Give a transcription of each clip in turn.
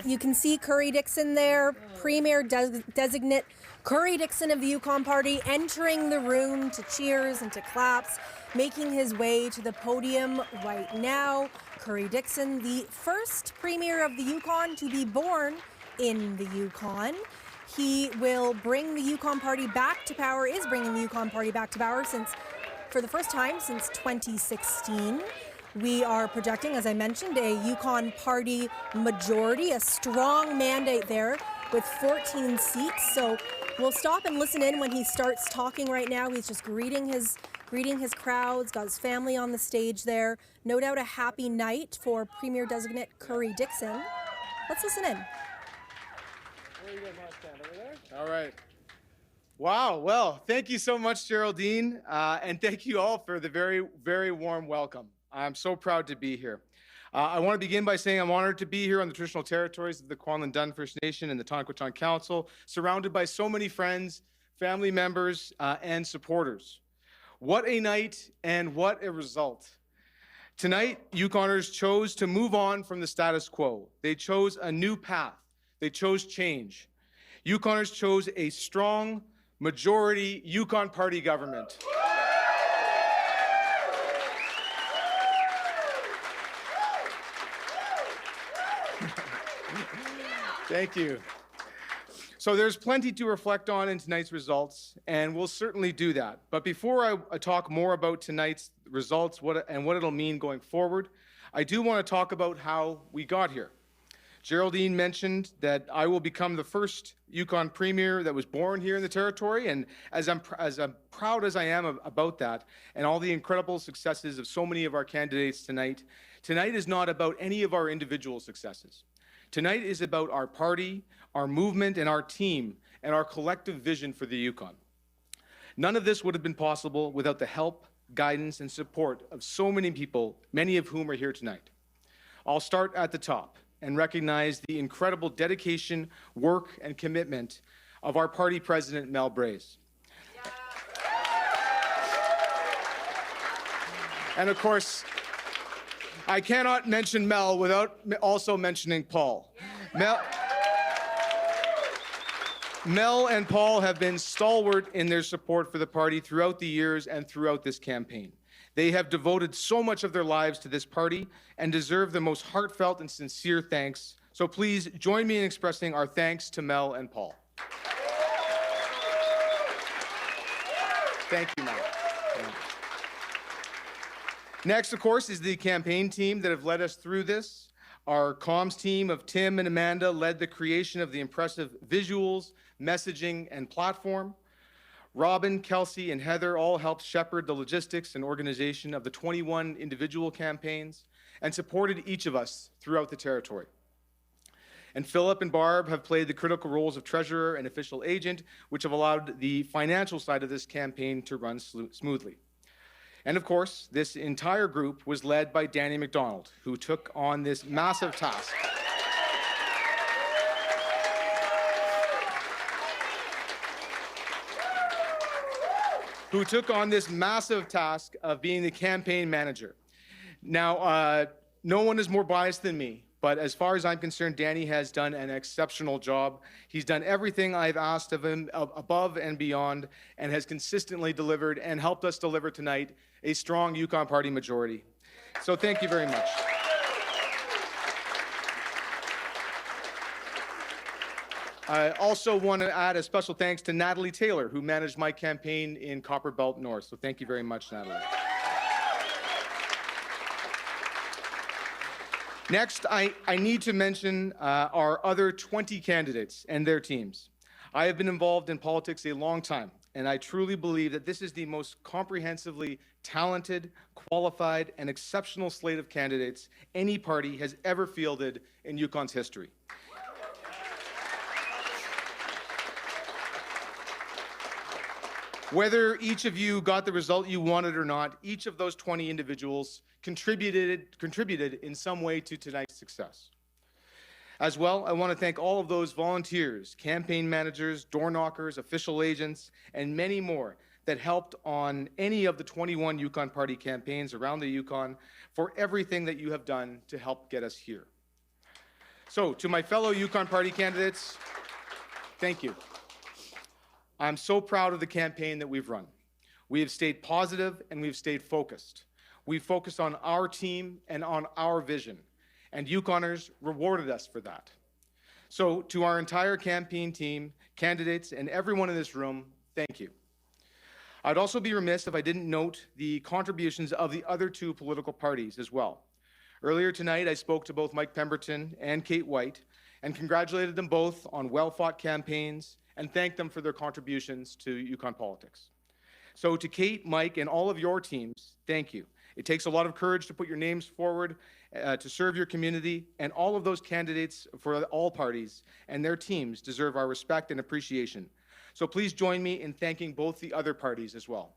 You can see Currie Dixon there, Premier-designate Currie Dixon of the Yukon Party, entering the room to cheers and to claps, making his way to the podium right now. Currie Dixon, the first Premier of the Yukon to be born in the Yukon. He will bring the Yukon Party back to power, is bringing the Yukon Party back to power for the first time since 2016. We are projecting, as I mentioned, a Yukon Party majority, a strong mandate there with 14 seats. So we'll stop and listen in when he starts talking right now. He's just greeting his crowds, got his family on the stage there. No doubt a happy night for Premier-designate Currie Dixon. Let's listen in. Where you guys want to stand? Over there? All right. Wow. Well, thank you so much, Geraldine, and thank you all for the very, very warm welcome. I'm so proud to be here. I want to begin by saying I'm honored to be here on the traditional territories of the Kwanlin-Dun First Nation and the Tonquitton Council, surrounded by so many friends, family members, and supporters. What a night and what a result. Tonight, Yukoners chose to move on from the status quo. They chose a new path. They chose change. Yukoners chose a strong majority Yukon Party government. Thank you. So there's plenty to reflect on in tonight's results, and we'll certainly do that. But before I talk more about tonight's results and what it'll mean going forward, I do want to talk about how we got here. Geraldine mentioned that I will become the first Yukon Premier that was born here in the territory, and as I'm proud as I am about that and all the incredible successes of so many of our candidates tonight is not about any of our individual successes. Tonight is about our party, our movement, and our team, and our collective vision for the Yukon. None of this would have been possible without the help, guidance, and support of so many people, many of whom are here tonight. I'll start at the top and recognize the incredible dedication, work, and commitment of our party president, Mel Braze. And of course, I cannot mention Mel without also mentioning Paul. Mel and Paul have been stalwart in their support for the party throughout the years and throughout this campaign. They have devoted so much of their lives to this party and deserve the most heartfelt and sincere thanks. So please join me in expressing our thanks to Mel and Paul. Thank you, Mel. Next, of course, is the campaign team that have led us through this. Our comms team of Tim and Amanda led the creation of the impressive visuals, messaging, and platform. Robin, Kelsey, and Heather all helped shepherd the logistics and organization of the 21 individual campaigns and supported each of us throughout the territory. And Philip and Barb have played the critical roles of treasurer and official agent, which have allowed the financial side of this campaign to run smoothly. And of course, this entire group was led by Danny McDonald, who took on this massive task. Of being the campaign manager. Now, no one is more biased than me, but as far as I'm concerned, Danny has done an exceptional job. He's done everything I've asked of him above and beyond, and has consistently delivered and helped us deliver tonight a strong Yukon Party majority. So thank you very much. I also want to add a special thanks to Natalie Taylor, who managed my campaign in Copper Belt North. So thank you very much, Natalie. Next, I need to mention our other 20 candidates and their teams. I have been involved in politics a long time, and I truly believe that this is the most comprehensively talented, qualified, and exceptional slate of candidates any party has ever fielded in Yukon's history. Whether each of you got the result you wanted or not, each of those 20 individuals contributed in some way to tonight's success. As well, I want to thank all of those volunteers, campaign managers, door knockers, official agents, and many more that helped on any of the 21 Yukon Party campaigns around the Yukon for everything that you have done to help get us here. So to my fellow Yukon Party candidates, thank you. I'm so proud of the campaign that we've run. We have stayed positive and we've stayed focused. We've focused on our team and on our vision, and Yukoners rewarded us for that. So to our entire campaign team, candidates, and everyone in this room, thank you. I'd also be remiss if I didn't note the contributions of the other two political parties as well. Earlier tonight, I spoke to both Mike Pemberton and Kate White and congratulated them both on well-fought campaigns and thanked them for their contributions to Yukon politics. So to Kate, Mike, and all of your teams, thank you. It takes a lot of courage to put your names forward to serve your community, and all of those candidates for all parties and their teams deserve our respect and appreciation. So please join me in thanking both the other parties as well.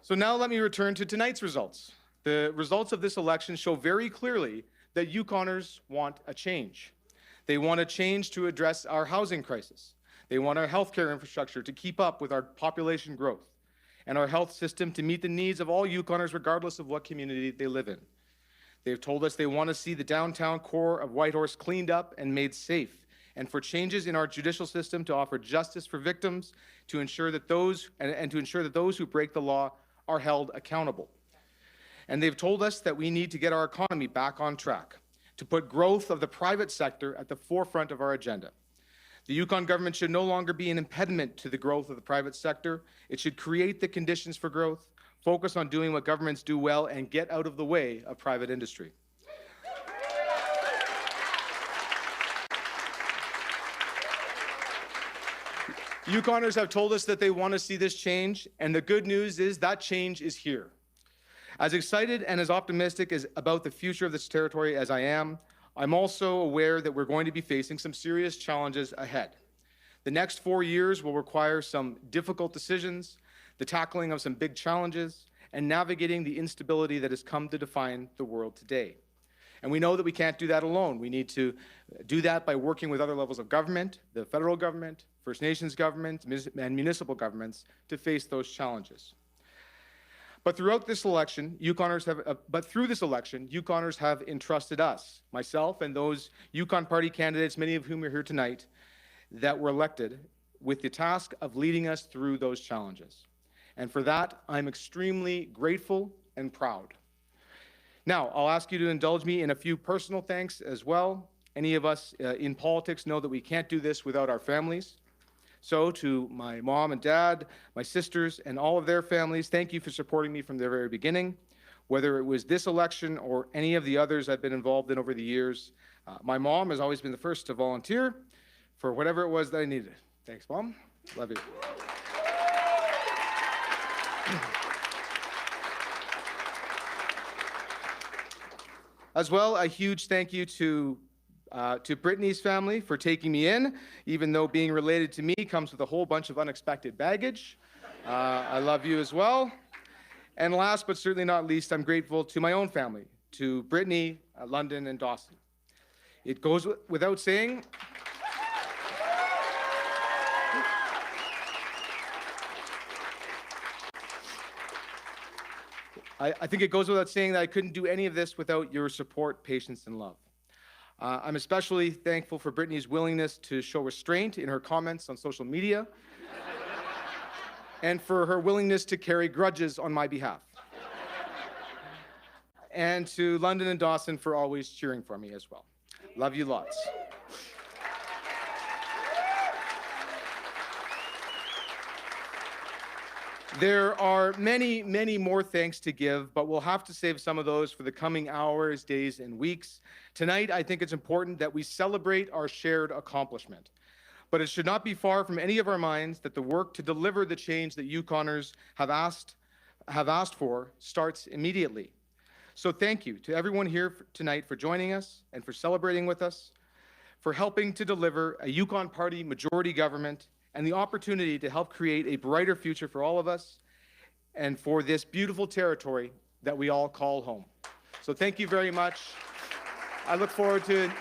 So now let me return to tonight's results. The results of this election show very clearly that Yukoners want a change. They want a change to address our housing crisis. They want our healthcare infrastructure to keep up with our population growth and our health system to meet the needs of all Yukoners regardless of what community they live in. They've told us they want to see the downtown core of Whitehorse cleaned up and made safe, and for changes in our judicial system to offer justice for victims to ensure that those who break the law are held accountable. And they've told us that we need to get our economy back on track, to put growth of the private sector at the forefront of our agenda. The Yukon government should no longer be an impediment to the growth of the private sector. It should create the conditions for growth, focus on doing what governments do well, and get out of the way of private industry. Yukoners have told us that they want to see this change, and the good news is that change is here. As excited and as optimistic about the future of this territory as I am, I'm also aware that we're going to be facing some serious challenges ahead. The next 4 years will require some difficult decisions, the tackling of some big challenges, and navigating the instability that has come to define the world today. And we know that we can't do that alone. We need to do that by working with other levels of government, the federal government, First Nations governments, and municipal governments to face those challenges. But through this election, Yukoners have entrusted us, myself and those Yukon Party candidates, many of whom are here tonight, that were elected, with the task of leading us through those challenges. And for that, I'm extremely grateful and proud. Now, I'll ask you to indulge me in a few personal thanks as well. Any of us in politics know that we can't do this without our families. So to my mom and dad, my sisters, and all of their families, thank you for supporting me from the very beginning. Whether it was this election or any of the others I've been involved in over the years, my mom has always been the first to volunteer for whatever it was that I needed. Thanks, Mom. Love you. As well, a huge thank you to Brittany's family for taking me in, even though being related to me comes with a whole bunch of unexpected baggage. I love you as well. And last but certainly not least, I'm grateful to my own family, to Brittany, London, and Dawson. It goes without saying, I think it goes without saying that I couldn't do any of this without your support, patience, and love. I'm especially thankful for Brittany's willingness to show restraint in her comments on social media and for her willingness to carry grudges on my behalf. And to London and Dawson for always cheering for me as well. Love you lots. There are many, many more thanks to give, but we'll have to save some of those for the coming hours, days, and weeks. Tonight, I think it's important that we celebrate our shared accomplishment. But it should not be far from any of our minds that the work to deliver the change that Yukoners have asked for starts immediately. So thank you to everyone here tonight for joining us and for celebrating with us, for helping to deliver a Yukon Party majority government and the opportunity to help create a brighter future for all of us and for this beautiful territory that we all call home. So thank you very much. I look forward to it.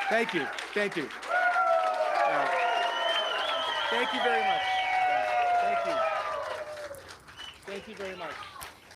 Thank you. Thank you. Thank Thank you very much. Thank you. Thank you very much.